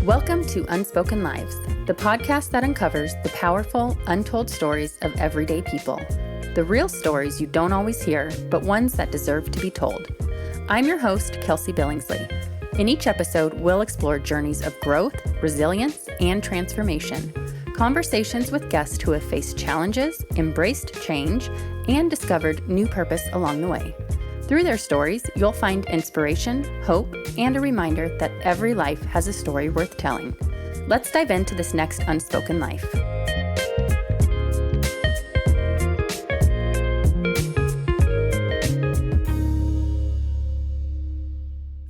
Welcome to Unspoken Lives, the podcast that uncovers the powerful, untold stories of everyday people. The real stories you don't always hear, but ones that deserve to be told. I'm your host, Kelsey Billingsley. In each episode, we'll explore journeys of growth, resilience, and transformation. Conversations with guests who have faced challenges, embraced change, and discovered new purpose along the way. Through their stories, you'll find inspiration, hope, and a reminder that every life has a story worth telling. Let's dive into this next Unspoken Life.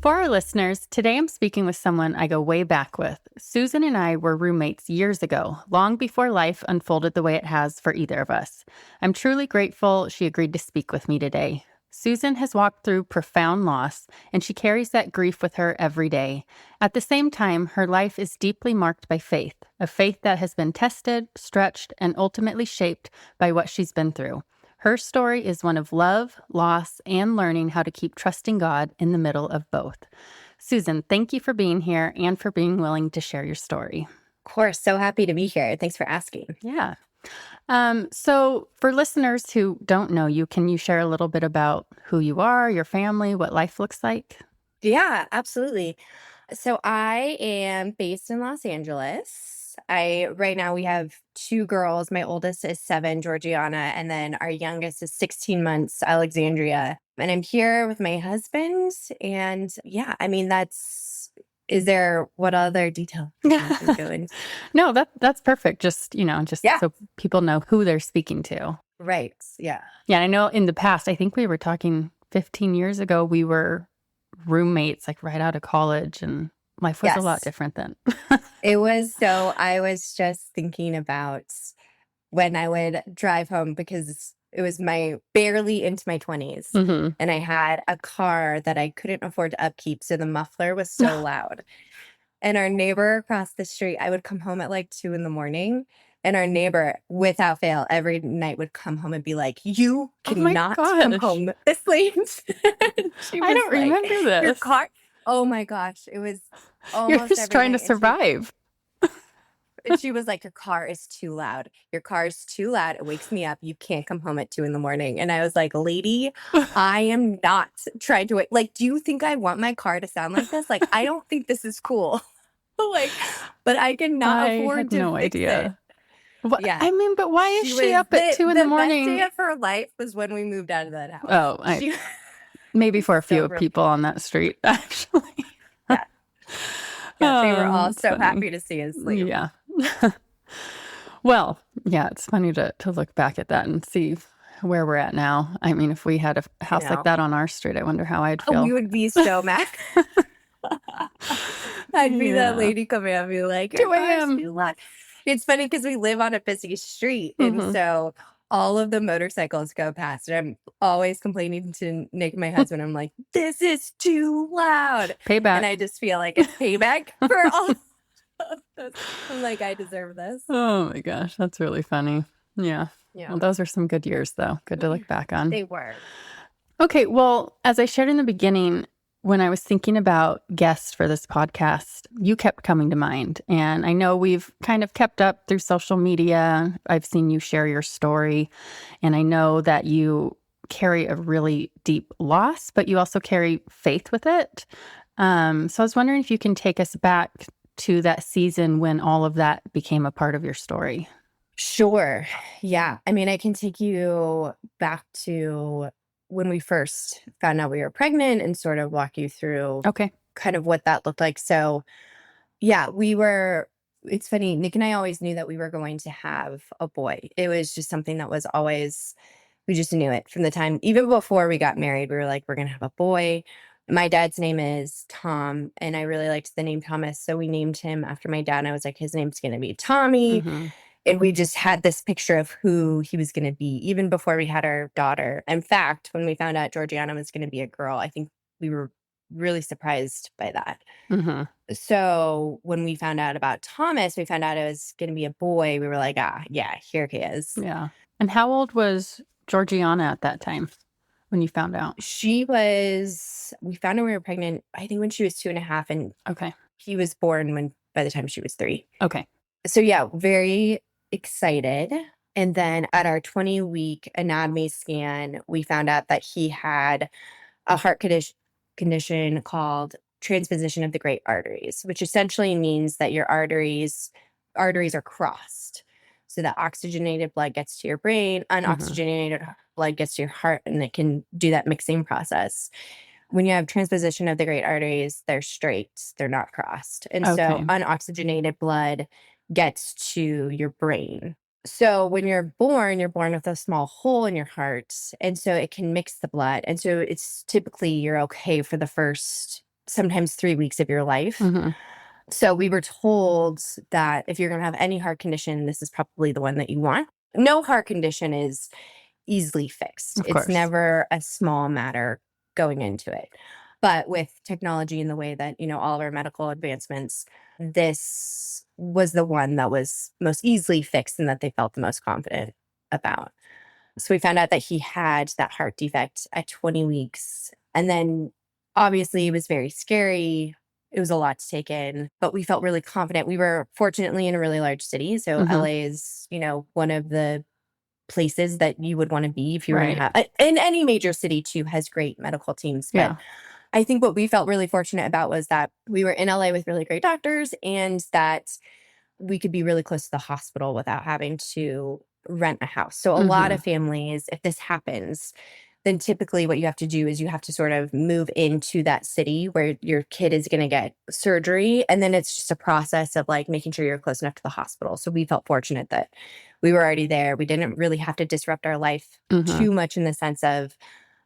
For our listeners, today I'm speaking with someone I go way back with. Susan and I were roommates years ago, long before life unfolded the way it has for either of us. I'm truly grateful she agreed to speak with me today. Susan has walked through profound loss, and she carries that grief with her every day. At the same time, her life is deeply marked by faith, a faith that has been tested, stretched, and ultimately shaped by what she's been through. Her story is one of love, loss, and learning how to keep trusting God in the middle of both. Susan, thank you for being here and for being willing to share your story. Of course, so happy to be here. Thanks for asking. Yeah. So for listeners who don't know you, can you share a little bit about who you are, your family, what life looks like? Yeah, absolutely. So I am based in Los Angeles. Right now we have two girls. My oldest is 7, Georgiana, and then our youngest is 16 months, Alexandria. And I'm here with my husband. And yeah, I mean, what other detail can I go into? No, that's perfect. Just Yeah. so people know who they're speaking to. Right. Yeah. Yeah. I know in the past, I think we were talking 15 years ago, we were roommates, like right out of college, and life was a lot different then. It was. So I was just thinking about when I would drive home because it was barely into my 20s. Mm-hmm. And I had a car that I couldn't afford to upkeep. So the muffler was so loud. And our neighbor across the street, I would come home at like 2 a.m. And our neighbor, without fail, every night would come home and be like, "You cannot come home this late." I don't remember this. Your car. Oh my gosh. It was almost You're just trying to survive. And she was like, "Your car is too loud. Your car is too loud. It wakes me up. You can't come home at 2 a.m. And I was like, "Lady, I am not trying to wait. Like, do you think I want my car to sound like this? Like, I don't think this is cool." But I cannot afford to fix it. Yeah. I mean, but why is she up at 2 a.m? The best day of her life was when we moved out of that house. Oh, maybe for a few people on that street, actually. Yeah. They were all so happy to see us leave. Yeah. Well, yeah, it's funny to look back at that and see where we're at now. I mean, if we had a house like that on our street, I wonder how I'd feel. We would be so mad. I'd be that lady coming out and be like, 2 a.m. It's funny because we live on a busy street. And so all of the motorcycles go past. And I'm always complaining to Nick, my husband. I'm like, "This is too loud." Payback. And I just feel like it's payback for all of this. I'm like, I deserve this. Oh my gosh, that's really funny. Yeah. Well, those are some good years, though. Good to look back on. They were. Okay, well, as I shared in the beginning, when I was thinking about guests for this podcast, you kept coming to mind. And I know we've kind of kept up through social media. I've seen you share your story. And I know that you carry a really deep loss, but you also carry faith with it. So I was wondering if you can take us back to that season when all of that became a part of your story. Sure. Yeah. I mean, I can take you back to when we first found out we were pregnant and sort of walk you through kind of what that looked like. So yeah, it's funny, Nick and I always knew that we were going to have a boy. It was just something that was always, we just knew it from the time, even before we got married, we were like, we're going to have a boy. My dad's name is Tom, and I really liked the name Thomas. So we named him after my dad. And I was like, his name's going to be Tommy. Mm-hmm. And we just had this picture of who he was going to be, even before we had our daughter. In fact, when we found out Georgiana was going to be a girl, I think we were really surprised by that. Mm-hmm. So when we found out about Thomas, we found out it was going to be a boy. We were like, yeah, here he is. Yeah. And how old was Georgiana at that time when you found out? We found out we were pregnant, I think when she was 2.5. And okay. he was born when by the time she was 3. Okay. So yeah, very excited. And then at our 20-week anatomy scan, we found out that he had a heart condition called transposition of the great arteries, which essentially means that your arteries are crossed. So that oxygenated blood gets to your brain, unoxygenated blood gets to your heart, and it can do that mixing process. When you have transposition of the great arteries, they're straight, they're not crossed. And so unoxygenated blood gets to your brain. So when you're born with a small hole in your heart, and so it can mix the blood. And so it's typically you're okay for the first, sometimes 3 weeks of your life. So we were told that if you're going to have any heart condition, this is probably the one that you want. No heart condition is easily fixed. It's never a small matter going into it. But with technology and the way that, all of our medical advancements, this was the one that was most easily fixed and that they felt the most confident about. So we found out that he had that heart defect at 20 weeks. And then obviously it was very scary. It was a lot to take in, but we felt really confident. We were fortunately in a really large city. So LA is, one of the places that you would want to be if you were going to have, and any major city too has great medical teams. But I think what we felt really fortunate about was that we were in LA with really great doctors and that we could be really close to the hospital without having to rent a house. So a lot of families, if this happens, then typically what you have to do is you have to sort of move into that city where your kid is going to get surgery. And then it's just a process of like making sure you're close enough to the hospital. So we felt fortunate that we were already there. We didn't really have to disrupt our life too much in the sense of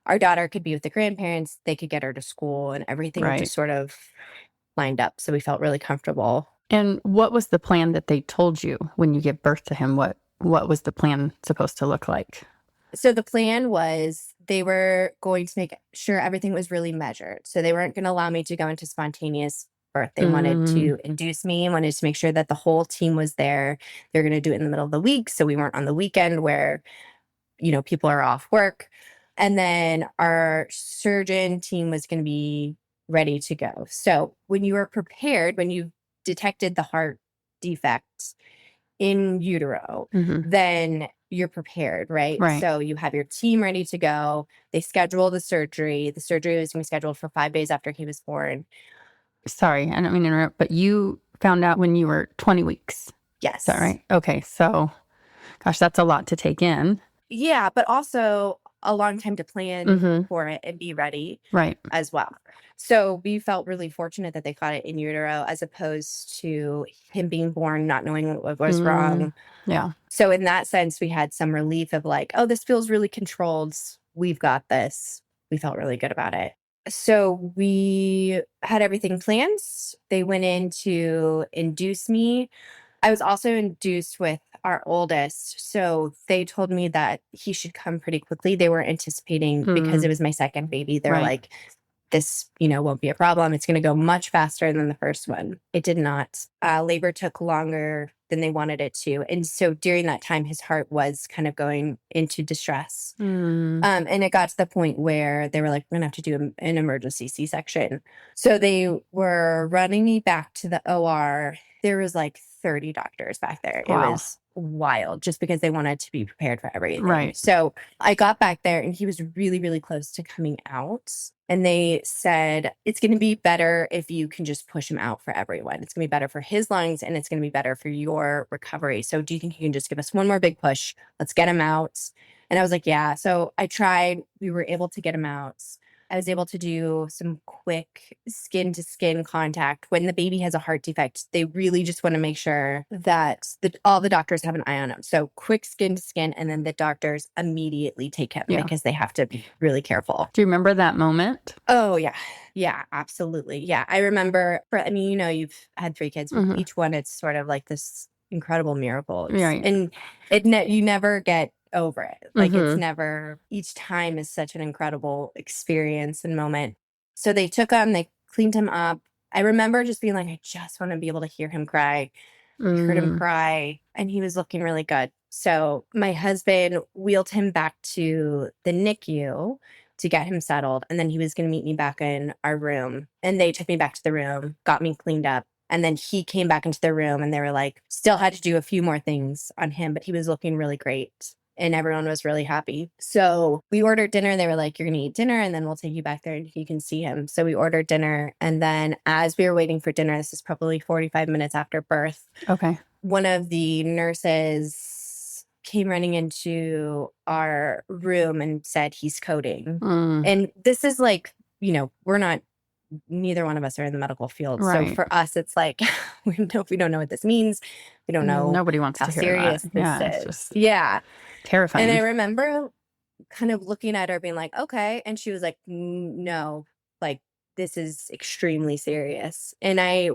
our daughter could be with the grandparents, they could get her to school, and everything just sort of lined up. So we felt really comfortable. And what was the plan that they told you when you gave birth to him? What was the plan supposed to look like? So the plan was they were going to make sure everything was really measured. So they weren't going to allow me to go into spontaneous birth. They wanted to induce me, wanted to make sure that the whole team was there. They're going to do it in the middle of the week. So we weren't on the weekend where, people are off work. And then our surgeon team was going to be ready to go. So when you were prepared, when you detected the heart defect in utero, then you're prepared, right? So you have your team ready to go. They schedule the surgery. The surgery was going to be scheduled for 5 days after he was born. Sorry, I don't mean to interrupt, but you found out when you were 20 weeks. Yes. Is that right? Okay, so, gosh, that's a lot to take in. Yeah, but also a long time to plan for it and be ready as well. So we felt really fortunate that they caught it in utero as opposed to him being born, not knowing what was wrong. Yeah. So in that sense, we had some relief of like, oh, this feels really controlled. We've got this. We felt really good about it. So we had everything planned. They went in to induce me. I was also induced with our oldest. So they told me that he should come pretty quickly. They were anticipating because it was my second baby. They're like, this, won't be a problem. It's going to go much faster than the first one. It did not. Labor took longer than they wanted it to. And so during that time, his heart was kind of going into distress. And it got to the point where they were like, we're going to have to do an emergency C-section. So they were running me back to the OR. There was like 30 doctors back there. Wow. It was wild just because they wanted to be prepared for everything. So I got back there and he was really, really close to coming out. And they said, it's going to be better if you can just push him out for everyone. It's going to be better for his lungs and it's going to be better for your recovery. So do you think you can just give us one more big push? Let's get him out. And I was like, yeah. So I tried. We were able to get him out. I was able to do some quick skin to skin contact. When the baby has a heart defect, they really just want to make sure that all the doctors have an eye on him. So quick skin to skin, and then the doctors immediately take him because they have to be really careful. Do you remember that moment? Oh, yeah. Yeah, absolutely. Yeah. I remember, you've had 3 kids. With each one, it's sort of like this incredible miracle. And you never get over it. Like it's never, each time is such an incredible experience and moment. So they took him, they cleaned him up. I remember just being like, I just want to be able to hear him cry. I heard him cry and he was looking really good. So my husband wheeled him back to the NICU to get him settled. And then he was going to meet me back in our room. And they took me back to the room, got me cleaned up. And then he came back into the room and they were like, still had to do a few more things on him, but he was looking really great. And everyone was really happy. So we ordered dinner. They were like, you're going to eat dinner and then we'll take you back there and you can see him. So we ordered dinner. And then as we were waiting for dinner, this is probably 45 minutes after birth. Okay. One of the nurses came running into our room and said, he's coding. And this is like, neither one of us are in the medical field. Right. So for us, it's like, we don't know what this means. We don't know. Nobody wants to hear serious that. This Yeah, is. it's just Terrifying. terrifying. And I remember kind of looking at her being like, okay. And she was like, no, like, this is extremely serious. And I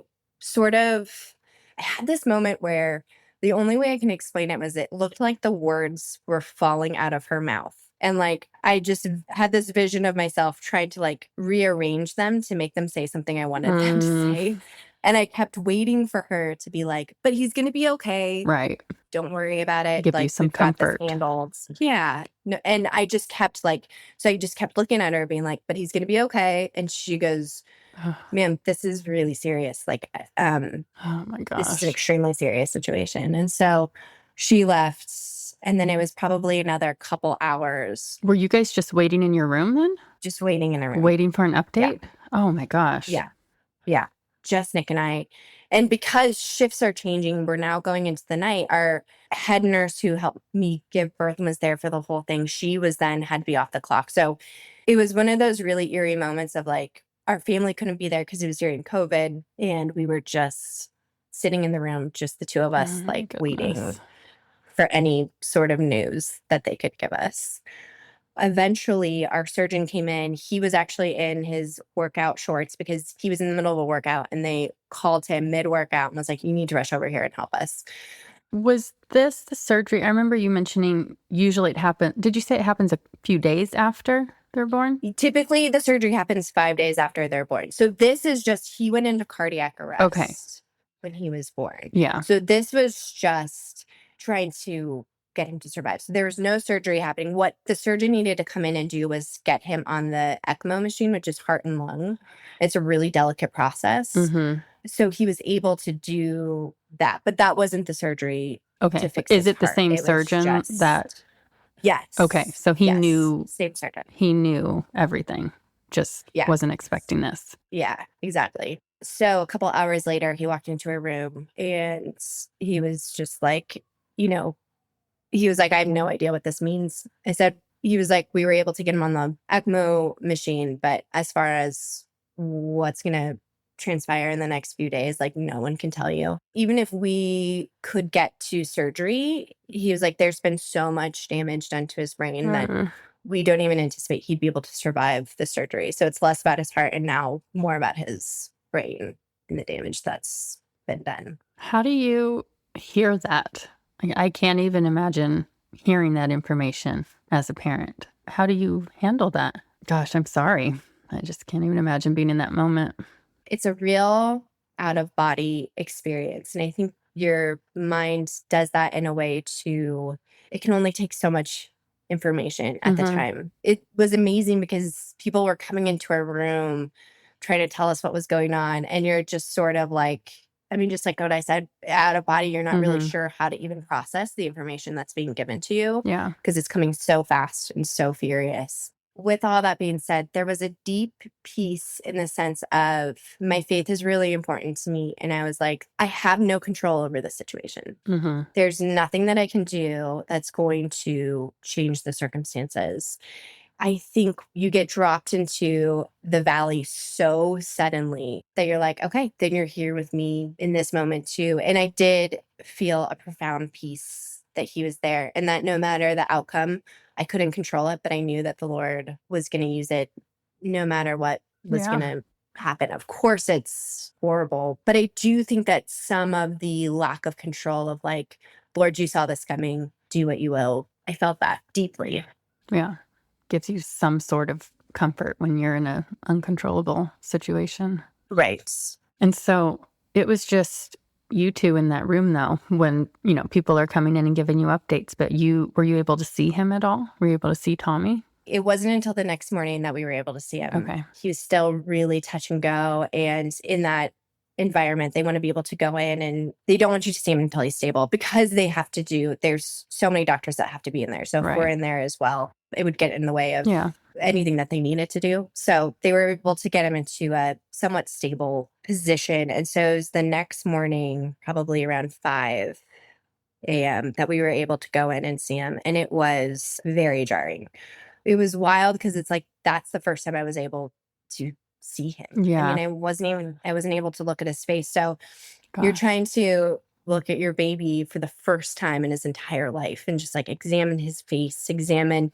had this moment where the only way I can explain it was it looked like the words were falling out of her mouth. And like, I just had this vision of myself trying to like rearrange them to make them say something I wanted them to say. And I kept waiting for her to be like, but he's going to be okay. Right. Don't worry about it. Give like, you some we've got this comfort. handled. Yeah. No, and I just kept looking at her being like, but he's going to be okay. And she goes, ma'am, this is really serious. Like, oh my gosh. This is an extremely serious situation. And so she left. And then it was probably another couple hours. Were you guys just waiting in your room then? Just waiting in a room. Waiting for an update? Yeah. Oh my gosh. Yeah. Yeah. Just Nick and I. And because shifts are changing, we're now going into the night. Our head nurse who helped me give birth and was there for the whole thing, she was then had to be off the clock. So it was one of those really eerie moments of like, our family couldn't be there because it was during COVID. And we were just sitting in the room, just the two of us, waiting for any sort of news that they could give us. Eventually, our surgeon came in. He was actually in his workout shorts because he was in the middle of a workout and they called him mid-workout and was like, you need to rush over here and help us. Was this the surgery? I remember you mentioning usually it happens. Did you say it happens a few days after they're born? Typically, the surgery happens 5 days after they're born. So this is just, he went into cardiac arrest when he was born. Yeah. So this was just trying to get him to survive. So there was no surgery happening. What the surgeon needed to come in and do was get him on the ECMO machine, which is heart and lung. It's a really delicate process. So he was able to do that, but that wasn't the surgery to fix his Is it the heart. same surgeon that? Yes. Okay. So he knew. Same surgeon. He knew everything. Just wasn't expecting this. Yeah, exactly. So a couple hours later, he walked into a room and he was just like, he was like, I have no idea what this means. He was like, we were able to get him on the ECMO machine, but as far as what's going to transpire in the next few days, like no one can tell you. Even if we could get to surgery, he was like, there's been so much damage done to his brain that we don't even anticipate he'd be able to survive the surgery. So it's less about his heart and now more about his brain and the damage that's been done. How do you hear that? I can't even imagine hearing that information as a parent. How do you handle that? Gosh, I'm sorry. I just can't even imagine being in that moment. It's a real out-of-body experience. And I think your mind does that in a way it can only take so much information at the time. It was amazing because people were coming into our room trying to tell us what was going on. And you're just sort of like, just like what I said, out of body, you're not really sure how to even process the information that's being given to you. Yeah. Because it's coming so fast and so furious. With all that being said, there was a deep peace in the sense of my faith is really important to me. And I was like, I have no control over the situation. There's nothing that I can do that's going to change the circumstances. I think you get dropped into the valley so suddenly that you're like, okay, then you're here with me in this moment too. And I did feel a profound peace that he was there and that no matter the outcome, I couldn't control it, but I knew that the Lord was going to use it no matter what was going to happen. Of course, it's horrible, but I do think that some of the lack of control of like, Lord, you saw this coming, do what you will. I felt that deeply. Yeah. Gives you some sort of comfort when you're in an uncontrollable situation. Right. And so it was just you two in that room, though, when, people are coming in and giving you updates. But were you able to see him at all? Were you able to see Tommy? It wasn't until the next morning that we were able to see him. Okay. He was still really touch and go. And in that environment. They want to be able to go in, and they don't want you to see him until he's stable, because there's so many doctors that have to be in there. So if we're in there as well, it would get in the way of anything that they needed to do. So they were able to get him into a somewhat stable position. And so it was the next morning, probably around 5 a.m., that we were able to go in and see him. And it was very jarring. It was wild, because it's like, that's the first time I was able to see him. Yeah. I mean, I wasn't able to look at his face. So you're trying to look at your baby for the first time in his entire life and just like examine his face, examine,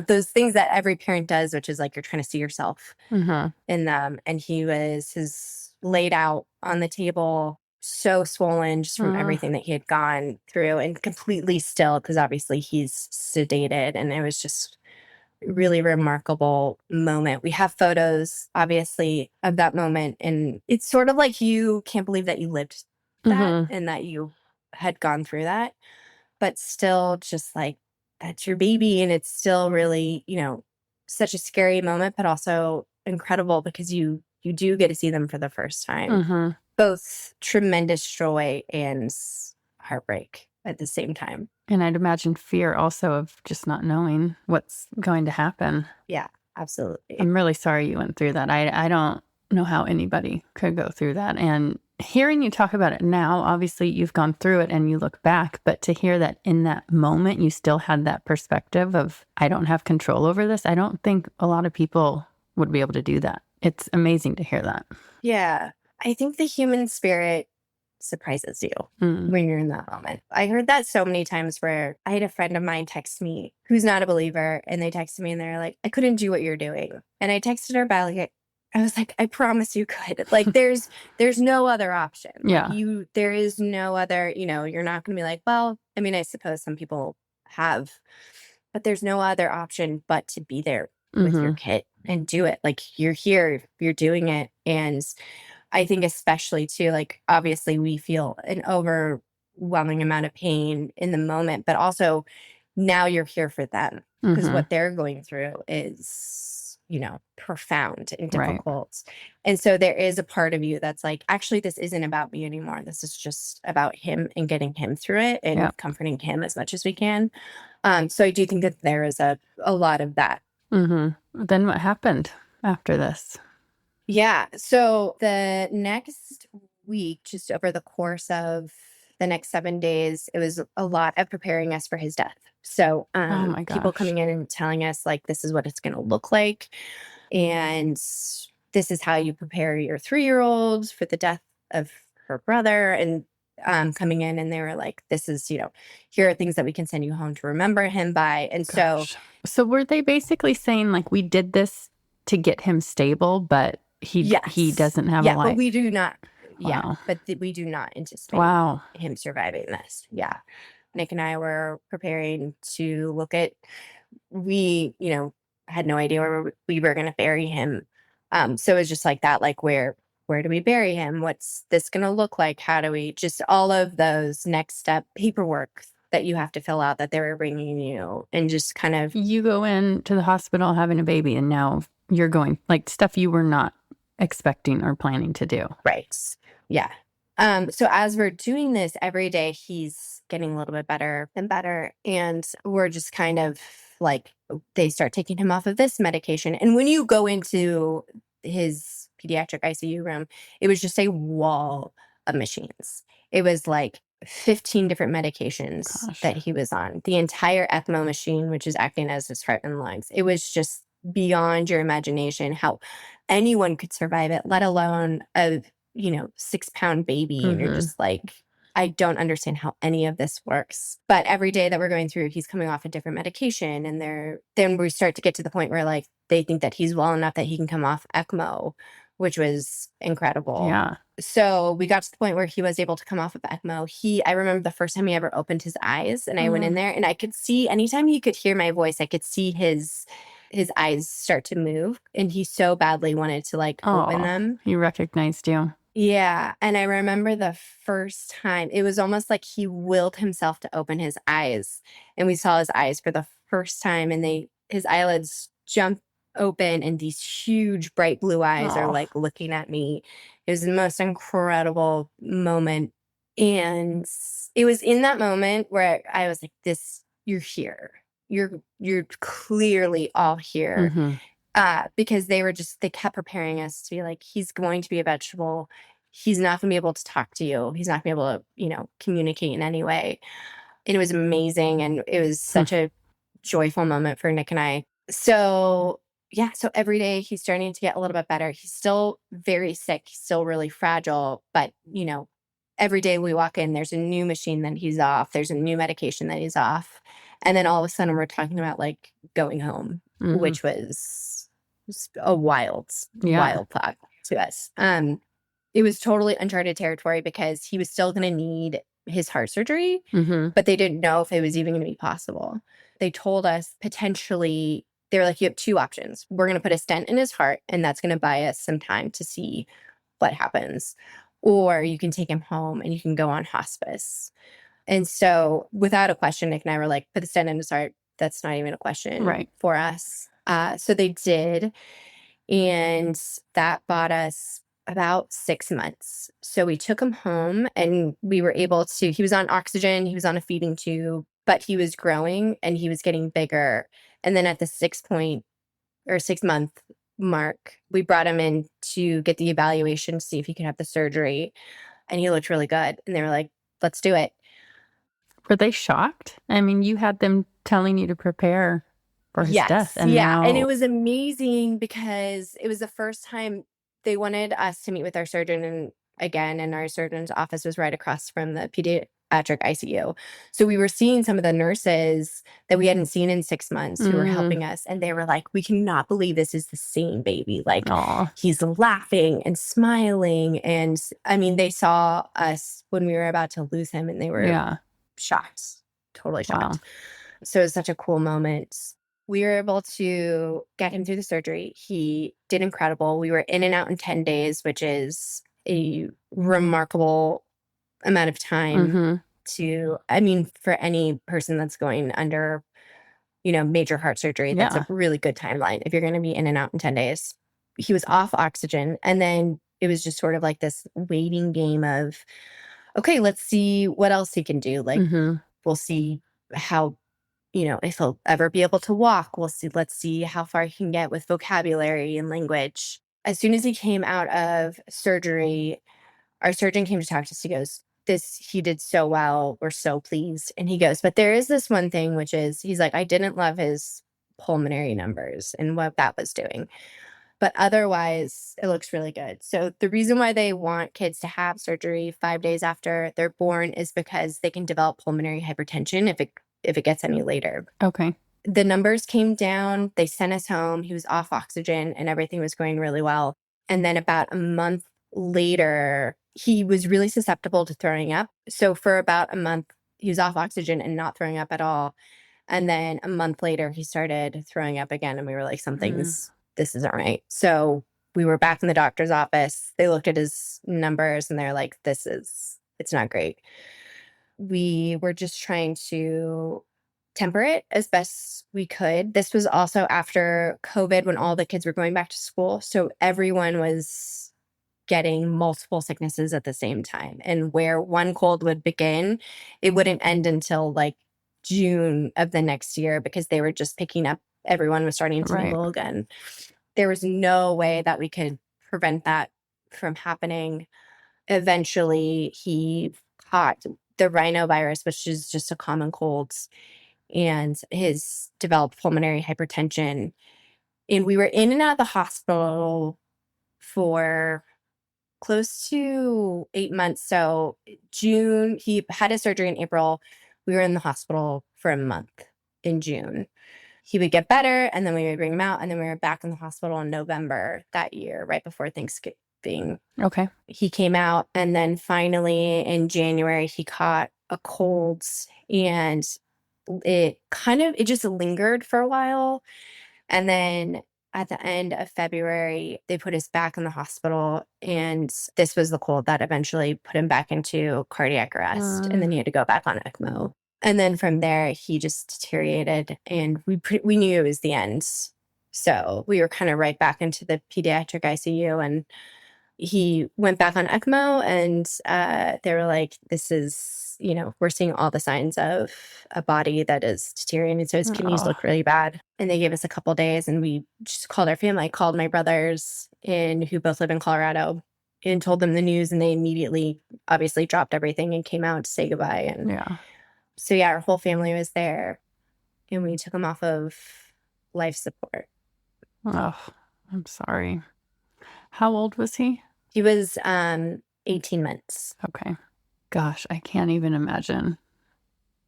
those things that every parent does, which is like, you're trying to see yourself in them. And he was laid out on the table, so swollen just from everything that he had gone through, and completely still, because obviously he's sedated. And it was just really remarkable moment. We have photos, obviously, of that moment, and it's sort of like you can't believe that you lived that and that you had gone through that, but still just like, that's your baby. And it's still really, such a scary moment, but also incredible, because you do get to see them for the first time. Both tremendous joy and heartbreak at the same time. And I'd imagine fear also of just not knowing what's going to happen. Yeah, absolutely. I'm really sorry you went through that. I don't know how anybody could go through that. And hearing you talk about it now, obviously you've gone through it and you look back, but to hear that in that moment you still had that perspective of, I don't have control over this, I don't think a lot of people would be able to do that. It's amazing to hear that. Yeah. I think the human spirit surprises you when you're in that moment. I heard that so many times, where I had a friend of mine text me who's not a believer, and they texted me and they're like, I couldn't do what you're doing. And I texted her back, I was like, I promise you could. Like, there's no other option. Yeah. There is no other, you're not going to be like, well, I mean, I suppose some people have, but there's no other option but to be there with your kid and do it. Like, you're here, you're doing it. And I think especially too, like, obviously we feel an overwhelming amount of pain in the moment, but also now you're here for them, because what they're going through is, profound and difficult. Right. And so there is a part of you that's like, actually, this isn't about me anymore. This is just about him and getting him through it and comforting him as much as we can. So I do think that there is a lot of that. Then what happened after this? Yeah. So the next week, just over the course of the next 7 days, it was a lot of preparing us for his death. So people coming in and telling us, like, this is what it's going to look like. And this is how you prepare your 3-year-old for the death of her brother. And coming in, and they were like, this is, here are things that we can send you home to remember him by. And so were they basically saying, like, we did this to get him stable, but he doesn't have a life? But we do not. Wow. Yeah, but we do not anticipate him surviving this. Yeah. Nick and I were preparing to look at, we, had no idea where we were going to bury him. So it was just like that, like, where do we bury him? What's this going to look like? How do we, just all of those next step paperwork that you have to fill out that they were bringing you, and just kind of. You go in to the hospital having a baby, and now you're going, like, stuff you were not expecting or planning to do. Right. Yeah. So as we're doing this every day, he's getting a little bit better and better. And we're just kind of like, they start taking him off of this medication. And when you go into his pediatric ICU room, it was just a wall of machines. It was like 15 different medications that he was on. The entire ECMO machine, which is acting as his heart and lungs. It was just beyond your imagination how anyone could survive it, let alone a 6-pound baby. And you're just like, I don't understand how any of this works. But every day that we're going through, he's coming off a different medication. And then we start to get to the point where, like, they think that he's well enough that he can come off ECMO, which was incredible. Yeah. So we got to the point where he was able to come off of ECMO. I remember the first time he ever opened his eyes, and I went in there, and I could see, anytime he could hear my voice, I could see his eyes start to move, and he so badly wanted to, like, open them. He recognized you. Yeah. And I remember the first time, it was almost like he willed himself to open his eyes, and we saw his eyes for the first time, and his eyelids jump open, and these huge bright blue eyes are like looking at me. It was the most incredible moment. And it was in that moment where I was like, you're here. You're clearly all here. Because they kept preparing us to be like, he's going to be a vegetable. He's not going to be able to talk to you. He's not going to be able to, communicate in any way. And it was amazing. And it was such a joyful moment for Nick and I. So yeah, so every day he's starting to get a little bit better. He's still very sick. He's still really fragile. But, every day we walk in, there's a new machine that he's off. There's a new medication that he's off. And then all of a sudden we're talking about like going home, which was a wild thought to us. It was totally uncharted territory because he was still going to need his heart surgery, but they didn't know if it was even going to be possible. They told us potentially, they were like, you have two options. We're going to put a stent in his heart, and that's going to buy us some time to see what happens. Or you can take him home and you can go on hospice. And so without a question, Nick and I were like, put the stent in his heart. That's not even a question for us. So they did. And that bought us about 6 months. So we took him home and we were able to, he was on oxygen, he was on a feeding tube, but he was growing and he was getting bigger. And then at the 6-month mark, we brought him in to get the evaluation to see if he could have the surgery. And he looked really good. And they were like, let's do it. Were they shocked? I mean, you had them telling you to prepare for his death. And now... And it was amazing because it was the first time they wanted us to meet with our surgeon. And our surgeon's office was right across from the pediatric ICU. So we were seeing some of the nurses that we hadn't seen in 6 months who were helping us. And they were like, we cannot believe this is the same baby. Like, he's laughing and smiling. And I mean, they saw us when we were about to lose him and they were shocked, totally shocked. Wow. So it was such a cool moment. We were able to get him through the surgery. He did incredible. We were in and out in 10 days, which is a remarkable amount of time for any person that's going under, major heart surgery, that's a really good timeline if you're going to be in and out in 10 days. He was off oxygen. And then it was just sort of like this waiting game of, okay, let's see what else he can do. Like, we'll see how, if he'll ever be able to walk. Let's see how far he can get with vocabulary and language. As soon as he came out of surgery, our surgeon came to talk to us. He goes, he did so well. We're so pleased. And he goes, but there is this one thing, which is, he's like, I didn't love his pulmonary numbers and what that was doing. But otherwise, it looks really good. So the reason why they want kids to have surgery 5 days after they're born is because they can develop pulmonary hypertension if it gets any later. Okay. The numbers came down. They sent us home. He was off oxygen and everything was going really well. And then about a month later, he was really susceptible to throwing up. So for about a month, he was off oxygen and not throwing up at all. And then a month later, he started throwing up again. And we were like, this isn't right. So we were back in the doctor's office. They looked at his numbers and they're like, it's not great. We were just trying to temper it as best we could. This was also after COVID when all the kids were going back to school. So everyone was getting multiple sicknesses at the same time. And where one cold would begin, it wouldn't end until like June of the next year because they were just picking up. Everyone was starting to mingle again. There was no way that we could prevent that from happening. Eventually, he caught the rhinovirus, which is just a common cold, and his developed pulmonary hypertension. And we were in and out of the hospital for close to 8 months. So June, he had his surgery in April. We were in the hospital for a month in June. He would get better, and then we would bring him out, and then we were back in the hospital in November that year, right before Thanksgiving. Okay. He came out, and then finally in January, he caught a cold, and it just lingered for a while. And then at the end of February, they put us back in the hospital, and this was the cold that eventually put him back into cardiac arrest, and then he had to go back on ECMO. And then from there, he just deteriorated, and we knew it was the end. So we were kind of right back into the pediatric ICU, and he went back on ECMO, and they were like, this is, we're seeing all the signs of a body that is deteriorating. So his kidneys look really bad. And they gave us a couple days, and we just called our family. I called my brothers who both live in Colorado, and told them the news, and they immediately obviously dropped everything and came out to say goodbye. And so our whole family was there, and we took him off of life support. Oh, I'm sorry. How old was he? He was 18 months. Okay. Gosh, I can't even imagine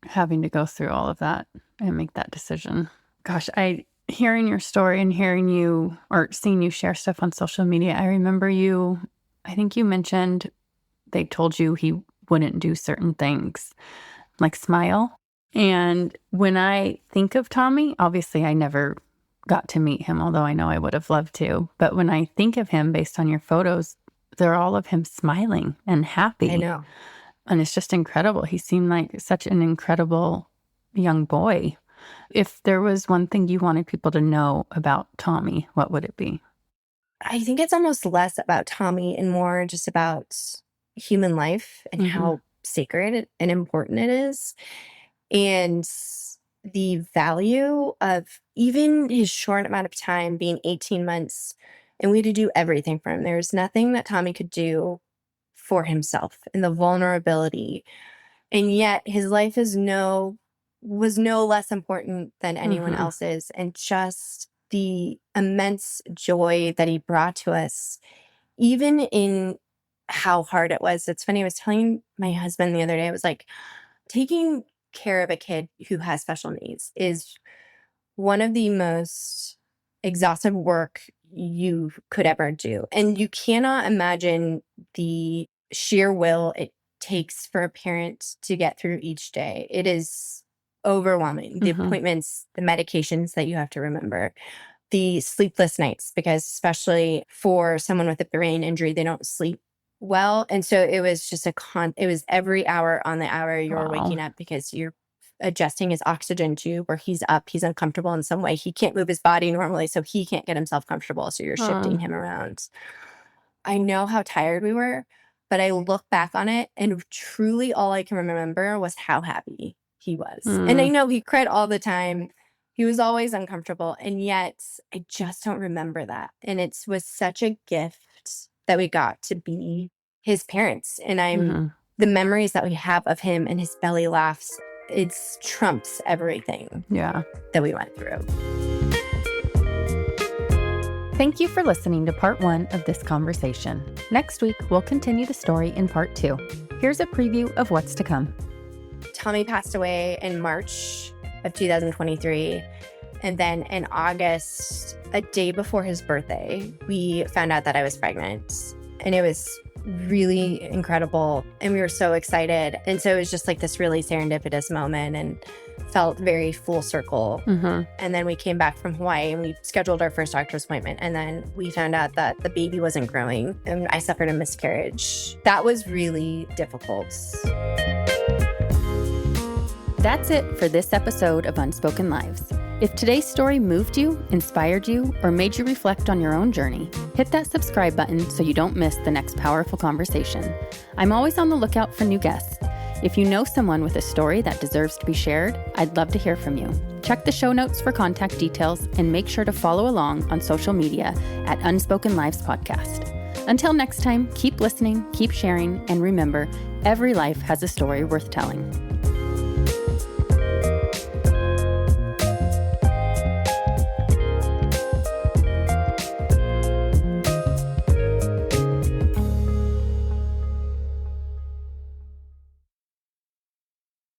having to go through all of that and make that decision. Gosh, hearing your story and hearing you or seeing you share stuff on social media, I remember I think you mentioned they told you he wouldn't do certain things, like smile. And when I think of Tommy, obviously I never got to meet him, although I know I would have loved to. But when I think of him based on your photos, they're all of him smiling and happy. I know. And it's just incredible. He seemed like such an incredible young boy. If there was one thing you wanted people to know about Tommy, what would it be? I think it's almost less about Tommy and more just about human life and how sacred and important it is. And the value of even his short amount of time being 18 months, and we had to do everything for him. There's nothing that Tommy could do for himself, and the vulnerability. And yet his life was no less important than anyone else's. And just the immense joy that he brought to us, even in how hard it was. It's funny, I was telling my husband the other day, I was like, taking care of a kid who has special needs is one of the most exhaustive work you could ever do. And you cannot imagine the sheer will it takes for a parent to get through each day. It is overwhelming. The appointments, the medications that you have to remember, the sleepless nights, because especially for someone with a brain injury, they don't sleep well. And so it was just it was every hour on the hour you're waking up because you're adjusting his oxygen tube where he's up, he's uncomfortable in some way. He can't move his body normally, so he can't get himself comfortable. So you're shifting him around. I know how tired we were, but I look back on it and truly all I can remember was how happy he was. And I know he cried all the time. He was always uncomfortable. And yet I just don't remember that. And it was such a gift that we got to be his parents. And the memories that we have of him and his belly laughs, it trumps everything that we went through. Thank you for listening to part 1 of this conversation. Next week, we'll continue the story in part 2. Here's a preview of what's to come. Tommy passed away in March of 2023. And then in August, a day before his birthday, we found out that I was pregnant. And it was really incredible. And we were so excited. And so it was just like this really serendipitous moment and felt very full circle. And then we came back from Hawaii and we scheduled our first doctor's appointment. And then we found out that the baby wasn't growing and I suffered a miscarriage. That was really difficult. That's it for this episode of Unspoken Lives. If today's story moved you, inspired you, or made you reflect on your own journey, hit that subscribe button so you don't miss the next powerful conversation. I'm always on the lookout for new guests. If you know someone with a story that deserves to be shared, I'd love to hear from you. Check the show notes for contact details and make sure to follow along on social media at Unspoken Lives Podcast. Until next time, keep listening, keep sharing, and remember, every life has a story worth telling.